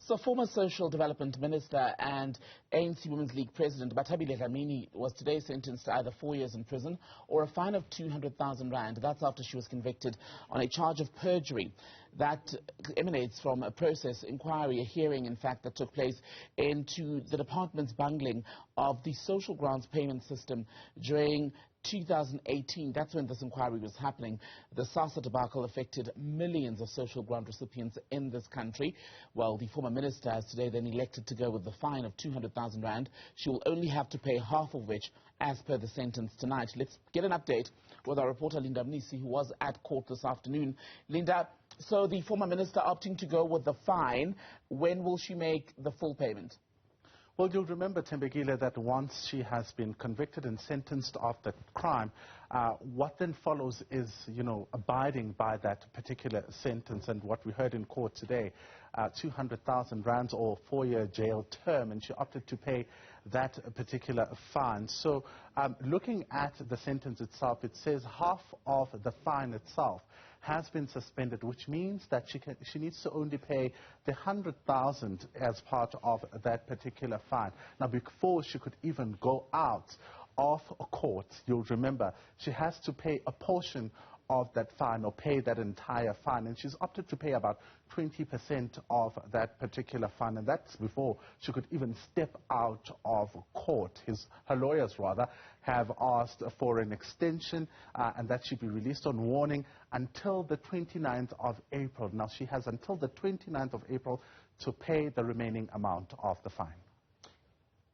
So former Social Development Minister and ANC Women's League President Bathabile Dlamini was today sentenced to either 4 years in prison or a fine of 200,000 rand. That's after she was convicted on a charge of perjury. That emanates from a process inquiry, a hearing, in fact, that took place into the department's bungling of the social grants payment system during 2018, that's when this inquiry was happening. The SASSA debacle affected millions of social grant recipients in this country. Well, the former minister has today then elected to go with the fine of 200,000 rand. She will only have to pay half of which as per the sentence tonight. Let's get an update with our reporter Linda Mnisi, who was at court this afternoon. Linda, so the former minister opting to go with the fine, when will she make the full payment? Well, you'll remember, Tembegile, that once she has been convicted and sentenced of the crime, what then follows is, abiding by that particular sentence. And what we heard in court today, 200,000 rands or 4-year jail term, and she opted to pay that particular fine. So looking at the sentence itself, it says half of the fine itself has been suspended, which means that she needs to only pay the 100,000 as part of that particular fine. Now, before she could even go out of court, you'll remember, she has to pay a portion of that fine or pay that entire fine, and she's opted to pay about 20% of that particular fine, and that's before she could even step out of court. Her lawyers, rather, have asked for an extension and that she be released on warning until the 29th of April. Now, she has until the 29th of April to pay the remaining amount of the fine.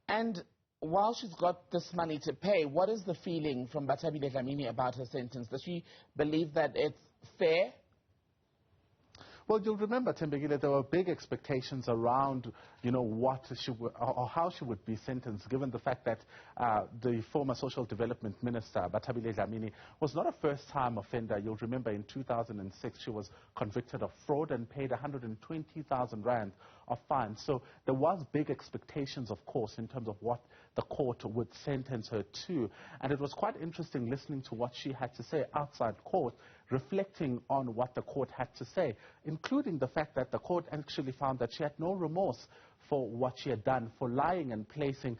And while she's got this money to pay, what is the feeling from Bathabile Dlamini about her sentence? Does she believe that it's fair? Well, you'll remember, Tembegile, there were big expectations around, what she would, or how she would be sentenced, given the fact that the former Social Development Minister, Bathabile Dlamini, was not a first-time offender. You'll remember in 2006 she was convicted of fraud and paid 120,000 rand of fine. So there was big expectations, of course, in terms of what the court would sentence her to. And it was quite interesting listening to what she had to say outside court, reflecting on what the court had to say, including the fact that the court actually found that she had no remorse for what she had done, for lying and placing,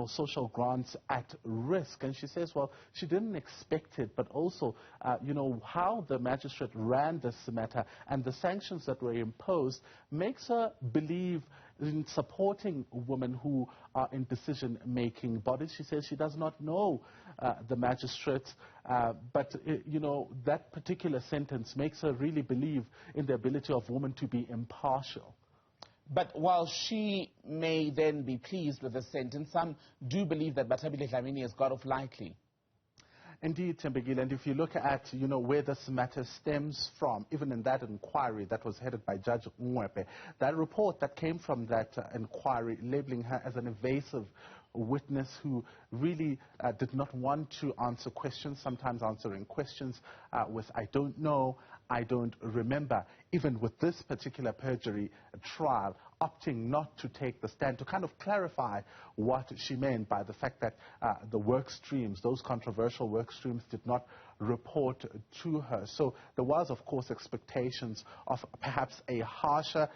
social grants at risk. And she says, well, she didn't expect it, but also, how the magistrate ran this matter and the sanctions that were imposed makes her believe in supporting women who are in decision-making bodies. She says she does not know the magistrates, but, that particular sentence makes her really believe in the ability of women to be impartial. But while she may then be pleased with the sentence, some do believe that Bathabile Dlamini has got off lightly. Indeed, Tembegile, and if you look at, where this matter stems from, even in that inquiry that was headed by Judge Mwepe, that report that came from that inquiry labeling her as an evasive witness who really did not want to answer questions, sometimes answering questions with I don't know, I don't remember. Even with this particular perjury trial, opting not to take the stand to kind of clarify what she meant by the fact that the work streams, those controversial work streams, did not report to her. So there was, of course, expectations of perhaps a harsher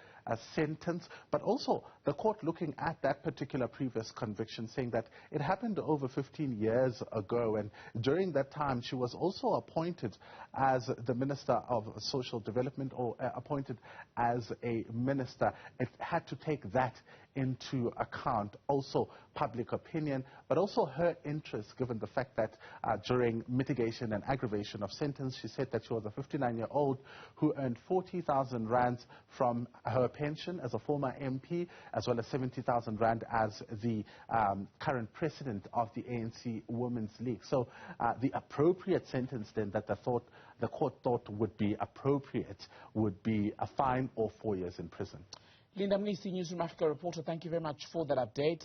sentence, but also the court looking at that particular previous conviction, saying that it happened over 15 years ago, and during that time she was also appointed as the Minister of Social Development, or appointed as a minister. It had to take that into account, also public opinion, but also her interest, given the fact that during mitigation and aggravation of sentence, she said that she was a 59-year-old who earned 40,000 rands from her pension as a former MP, as well as 70,000 rand as the current president of the ANC Women's League. So the appropriate sentence then that the court thought would be appropriate would be a fine or 4 years in prison. Linda Mnisi, Newzroom Afrika reporter, thank you very much for that update.